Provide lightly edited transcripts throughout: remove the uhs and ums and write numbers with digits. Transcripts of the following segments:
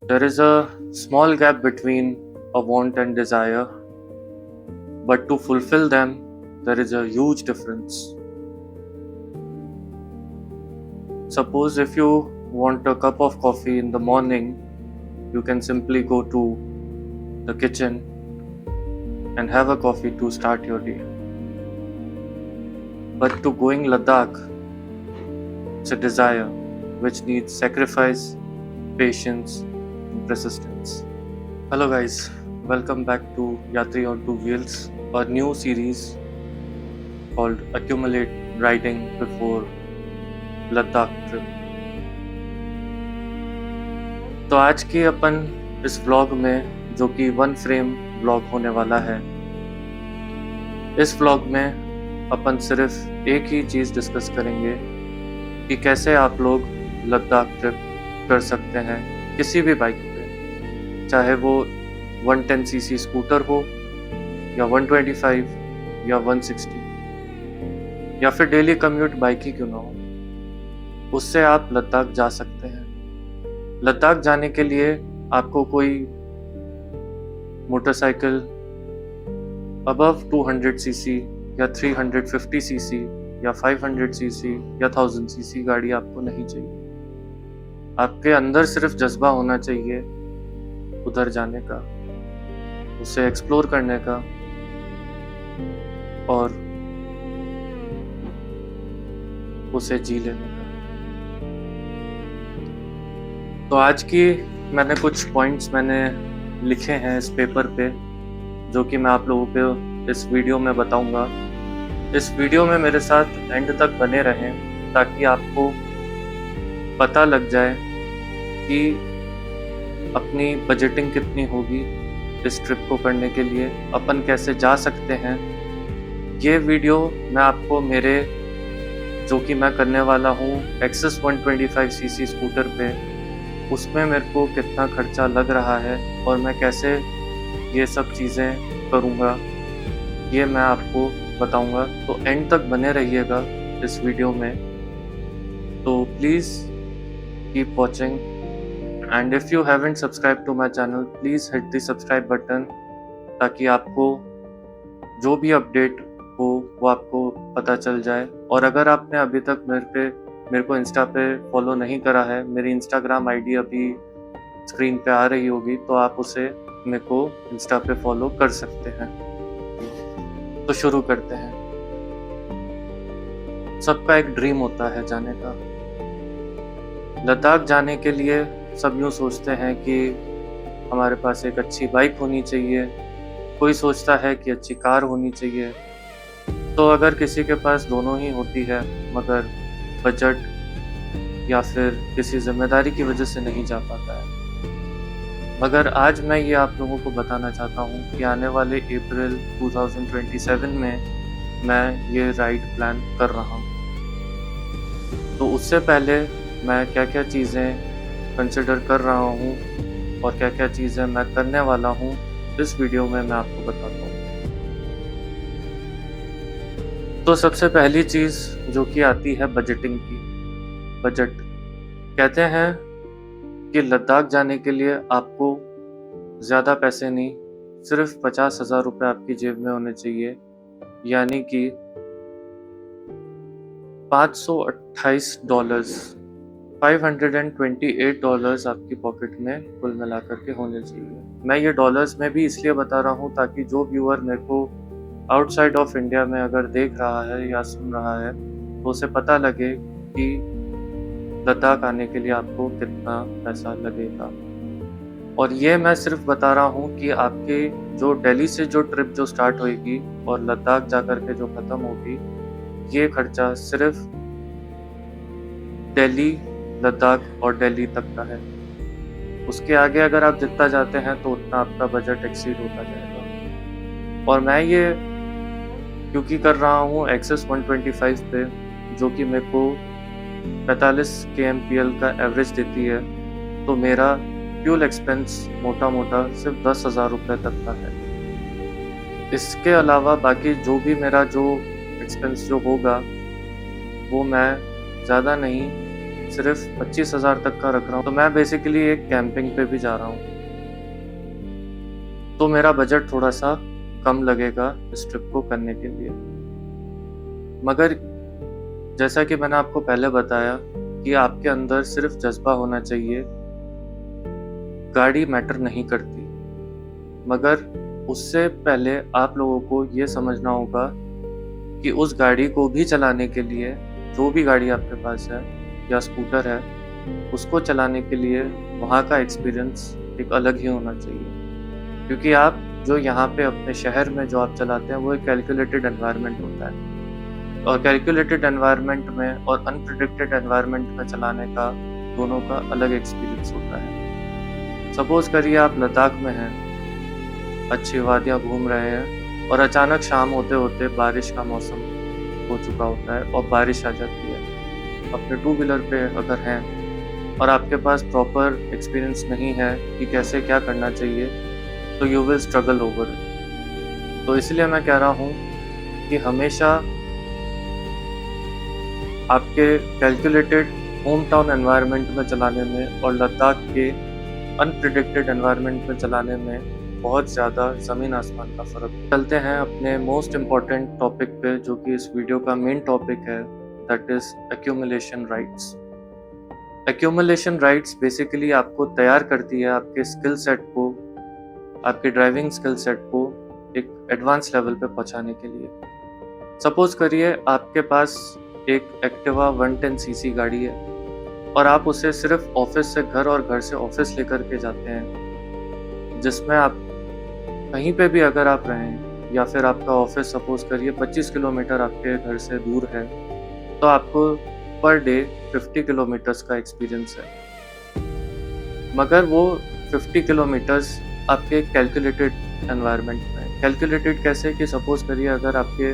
There is a small gap between a want and desire, but to fulfill them, there is a huge difference. Suppose if you want a cup of coffee in the morning, you can simply go to the kitchen and have a coffee to start your day. But to going Ladakh, it's a desire which needs sacrifice, patience, and persistence. Hello, guys. Welcome back to Yatri on Two Wheels, a new series called Accumulate Riding Before Ladakh Trip. तो आज की अपन इस vlog में, जो कि 1 frame vlog होने वाला है, इस व्लॉग में अपन सिर्फ एक ही चीज़ डिस्कस करेंगे कि कैसे आप लोग लद्दाख ट्रिप कर सकते हैं किसी भी बाइक पे, चाहे वो 110 सीसी स्कूटर हो या 125 या 160 या फिर डेली कम्यूट बाइक ही क्यों ना हो, उससे आप लद्दाख जा सकते हैं। लद्दाख जाने के लिए आपको कोई मोटरसाइकिल अबव 200 सीसी या 350 सीसी या 500 सीसी या 1000 सीसी गाड़ी आपको नहीं चाहिए। आपके अंदर सिर्फ जज्बा होना चाहिए उधर जाने का, उसे एक्सप्लोर करने का और उसे जी लेने का। तो आज की मैंने कुछ पॉइंट्स लिखे हैं इस पेपर पे, जो कि मैं आप लोगों को इस वीडियो में बताऊंगा। इस वीडियो में मेरे साथ एंड तक बने रहें ताकि आपको पता लग जाए कि अपनी बजटिंग कितनी होगी इस ट्रिप को करने के लिए, अपन कैसे जा सकते हैं। ये वीडियो मैं आपको मेरे जो कि मैं करने वाला हूँ एक्सेस 125 सीसी स्कूटर पे, उसमें मेरे को कितना खर्चा लग रहा है और मैं कैसे ये सब चीज़ें करूँगा, ये मैं आपको बताऊँगा। तो एंड तक बने रहिएगा इस वीडियो में। तो please keep watching, and if you haven't subscribe to my channel, please hit the subscribe button, ताकि आपको जो भी अपडेट हो वो आपको पता चल जाए। और अगर आपने अभी तक मेरे को इंस्टा पे फॉलो नहीं करा है, मेरी इंस्टाग्राम आईडी अभी स्क्रीन पे आ रही होगी, तो आप उसे मेरे को इंस्टा पे फॉलो कर सकते हैं। तो शुरू करते हैं। सबका एक ड्रीम होता है जाने का। लद्दाख जाने के लिए सब यूँ सोचते हैं कि हमारे पास एक अच्छी बाइक होनी चाहिए, कोई सोचता है कि अच्छी कार होनी चाहिए। तो अगर किसी के पास दोनों ही होती है मगर बजट या फिर किसी जिम्मेदारी की वजह से नहीं जा पाता है, मगर आज मैं ये आप लोगों को बताना चाहता हूँ कि आने वाले अप्रैल 2027 में मैं ये राइड प्लान कर रहा हूँ। तो उससे पहले मैं क्या क्या चीज़ें कंसिडर कर रहा हूँ और क्या क्या चीज़ें मैं करने वाला हूँ, इस वीडियो में मैं आपको बताता हूँ। तो सबसे पहली चीज़ जो कि आती है बजटिंग की। बजट कहते हैं कि लद्दाख जाने के लिए आपको ज़्यादा पैसे नहीं, सिर्फ 50,000 रुपये आपकी जेब में होने चाहिए, यानी कि $528, $528 आपकी पॉकेट में कुल मिला करके होने चाहिए। मैं ये डॉलर्स में भी इसलिए बता रहा हूँ ताकि जो व्यूअर मेरे को आउटसाइड ऑफ इंडिया में अगर देख रहा है या सुन रहा है, तो उसे पता लगे कि लद्दाख आने के लिए आपको कितना पैसा लगेगा। और ये मैं सिर्फ बता रहा हूँ कि आपके जो दिल्ली से जो ट्रिप जो स्टार्ट होएगी और लद्दाख जा कर के जो ख़त्म होगी, ये खर्चा सिर्फ दिल्ली, लद्दाख और दिल्ली तक का है। उसके आगे अगर आप जितना जाते हैं तो उतना आपका बजट एक्सीड होता जाएगा। और मैं ये क्योंकि कर रहा हूँ एक्सेस 125 पे, जो कि मेरे को 45 kmpl का एवरेज देती है, तो मेरा फ्यूल एक्सपेंस मोटा मोटा सिर्फ 10,000 रुपये तक का है। इसके अलावा बाकी जो भी मेरा जो एक्सपेंस जो होगा वो मैं ज़्यादा नहीं सिर्फ 25,000 तक का रख रहा हूँ, तो मैं बेसिकली एक कैंपिंग पे भी जा रहा हूँ, तो मेरा बजट थोड़ा सा कम लगेगा इस ट्रिप को करने के लिए। मगर जैसा कि मैंने आपको पहले बताया कि आपके अंदर सिर्फ जज्बा होना चाहिए, गाड़ी मैटर नहीं करती। मगर उससे पहले आप लोगों को ये समझना होगा कि उस गाड़ी को भी चलाने के लिए, जो भी गाड़ी आपके पास है या स्कूटर है, उसको चलाने के लिए वहाँ का एक्सपीरियंस एक अलग ही होना चाहिए। क्योंकि आप जो यहाँ पे अपने शहर में जो आप चलाते हैं वो एक कैलकुलेटेड एनवायरनमेंट होता है, और कैलकुलेटेड एनवायरनमेंट में और अनप्रेडिक्टेड एनवायरनमेंट में चलाने का दोनों का अलग एक्सपीरियंस होता है। सपोज करिए आप लद्दाख में हैं, अच्छी वादियाँ घूम रहे हैं और अचानक शाम होते होते बारिश का मौसम हो चुका होता है और बारिश आ जाती है। अपने टू व्हीलर पे अगर हैं और आपके पास प्रॉपर एक्सपीरियंस नहीं है कि कैसे क्या करना चाहिए, तो you will struggle over it. तो इसलिए मैं कह रहा हूँ कि हमेशा आपके कैलकुलेटेड होम टाउन एनवायरनमेंट में चलाने में और लद्दाख के अनप्रिडिक्टेड एनवायरनमेंट में चलाने में बहुत ज़्यादा ज़मीन आसमान का फ़र्क है। चलते हैं अपने मोस्ट इम्पॉर्टेंट टॉपिक पे, जो कि इस वीडियो का मेन टॉपिक है, that is accumulation rights. Accumulation rights basically आपको तैयार करती है आपके स्किल सेट को, आपके ड्राइविंग स्किल सेट को एक एडवांस लेवल पे पहुंचाने के लिए। सपोज करिए आपके पास एक एक्टिवा 110 सीसी गाड़ी है और आप उसे सिर्फ ऑफिस से घर और घर से ऑफिस लेकर के जाते हैं, जिसमें आप कहीं पे भी अगर आप रहें या फिर आपका ऑफिस सपोज करिए 25 किलोमीटर आपके घर से दूर है, तो आपको पर डे 50 किलोमीटर्स का एक्सपीरियंस है। मगर वो 50 किलोमीटर्स आपके कैलकुलेटेड एनवायरनमेंट में। कैलकुलेटेड कैसे कि सपोज करिए अगर आपके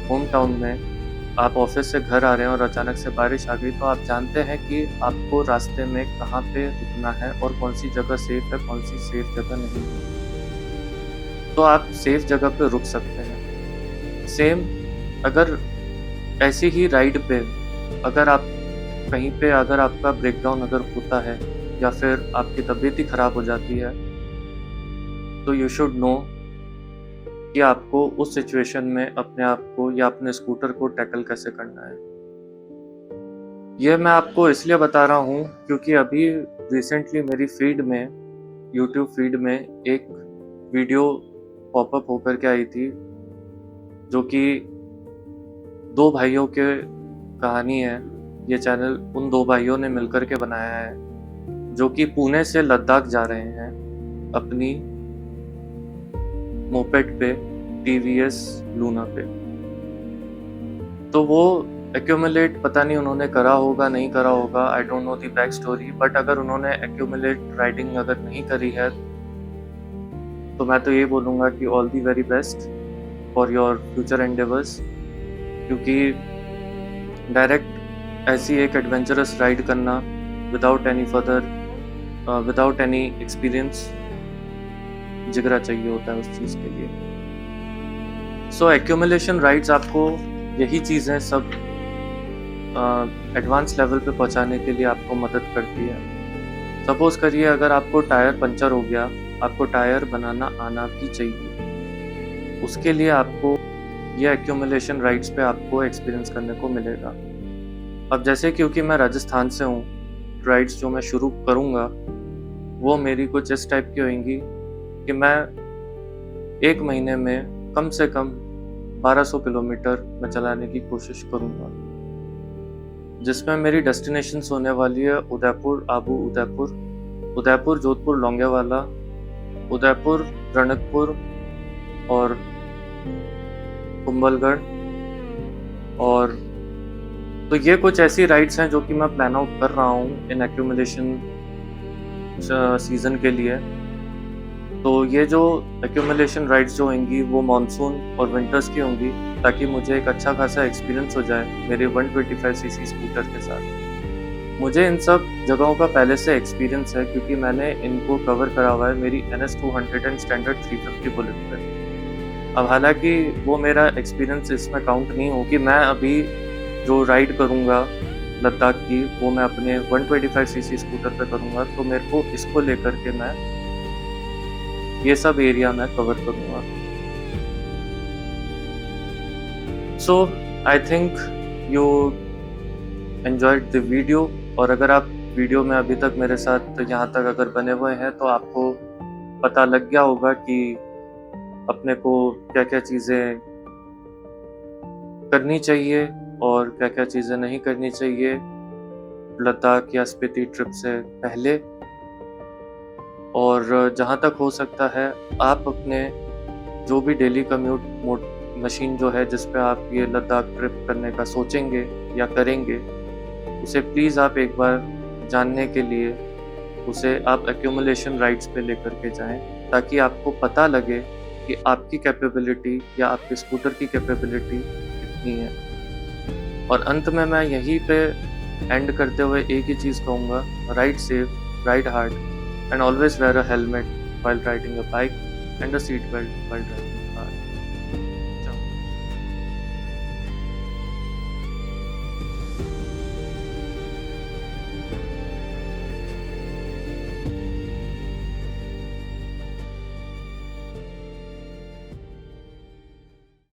होम टाउन में आप ऑफिस से घर आ रहे हैं और अचानक से बारिश आ गई, तो आप जानते हैं कि आपको रास्ते में कहाँ पे रुकना है और कौन सी जगह सेफ है, कौन सी सेफ जगह नहीं है, तो आप सेफ जगह पे रुक सकते हैं। सेम अगर ऐसी ही राइड पे अगर आप कहीं पे अगर आपका ब्रेकडाउन अगर होता है या फिर आपकी तबीयत ही खराब हो जाती है, तो यू शुड नो कि आपको उस सिचुएशन में अपने आप को या अपने स्कूटर को टैकल कैसे करना है। यह मैं आपको इसलिए बता रहा हूँ क्योंकि अभी रिसेंटली मेरी फीड में, यूट्यूब फीड में एक वीडियो पॉपअप होकर के आई थी, जो कि दो भाइयों के कहानी है। ये चैनल उन दो भाइयों ने मिलकर के बनाया है, जो कि पुणे से लद्दाख जा रहे हैं अपनी मोपेड पे, टीवीएस लूना पे। तो वो एक्यूमुलेट पता नहीं उन्होंने करा होगा नहीं करा होगा, I don't know the back story, but अगर उन्होंने एक्यूमुलेट राइडिंग अगर नहीं करी है, तो मैं तो ये बोलूँगा कि all the very best for your future endeavours. क्योंकि डायरेक्ट ऐसी एक एडवेंचरस राइड करना विदाउट एनी एक्सपीरियंस, जिगरा चाहिए होता है उस चीज़ के लिए। सो एक्यूमुलेशन राइड्स आपको यही चीज़ें सब एडवांस लेवल पे पहुंचाने के लिए आपको मदद करती है। सपोज करिए अगर आपको टायर पंचर हो गया, आपको टायर बनाना आना भी चाहिए, उसके लिए आपको ये एक्यूमुलेशन राइड्स पे आपको एक्सपीरियंस करने को मिलेगा। अब जैसे क्योंकि मैं राजस्थान से हूँ, राइड्स जो मैं शुरू करूँगा वो मेरी कुछ इस टाइप की होंगी कि मैं एक महीने में कम से कम 1200 किलोमीटर मैं चलाने की कोशिश करूँगा, जिसमें मेरी डेस्टिनेशंस होने वाली है उदयपुर, आबू उदयपुर, उदयपुर जोधपुर लोंगेवाला, उदयपुर रणकपुर और कुंभलगढ़। और तो ये कुछ ऐसी राइड्स हैं जो कि मैं प्लान आउट कर रहा हूँ इन एक्यूमुलेशन सीज़न के लिए। तो ये जो एक्यूमुलेशन राइड्स जो होंगी वो मानसून और विंटर्स की होंगी, ताकि मुझे एक अच्छा खासा एक्सपीरियंस हो जाए मेरे 125 सीसी स्कूटर के साथ। मुझे इन सब जगहों का पहले से एक्सपीरियंस है क्योंकि मैंने इनको कवर करा हुआ है मेरी NS200 एंड स्टैंडर्ड 350 बुलेट पे। अब हालांकि वो मेरा एक्सपीरियंस इसमें काउंट नहीं हो कि मैं अभी जो राइड करूँगा लद्दाख की, वो मैं अपने 125 सीसी स्कूटर पे करूँगा, तो मेरे को इसको लेकर के मैं ये सब एरिया मैं कवर करूँगा। So I think you enjoyed the video, और अगर आप वीडियो में अभी तक मेरे साथ यहाँ तक अगर बने हुए हैं तो आपको पता लग गया होगा कि अपने को क्या-क्या चीज़ें करनी चाहिए और क्या-क्या चीज़ें नहीं करनी चाहिए लद्दाख या स्पीति ट्रिप से पहले। और जहाँ तक हो सकता है आप अपने जो भी डेली कम्यूट मशीन जो है जिस पे आप ये लद्दाख ट्रिप करने का सोचेंगे या करेंगे, उसे प्लीज़ आप एक बार जानने के लिए उसे आप एक्यूमुलेशन राइड्स पे लेकर के जाएँ, ताकि आपको पता लगे कि आपकी कैपेबिलिटी या आपके स्कूटर की कैपेबिलिटी कितनी है। और अंत में मैं यहीं पे एंड करते हुए एक ही चीज़ कहूँगा, ride safe, ride hard, and always wear a helmet while riding a bike and a seat belt while driving.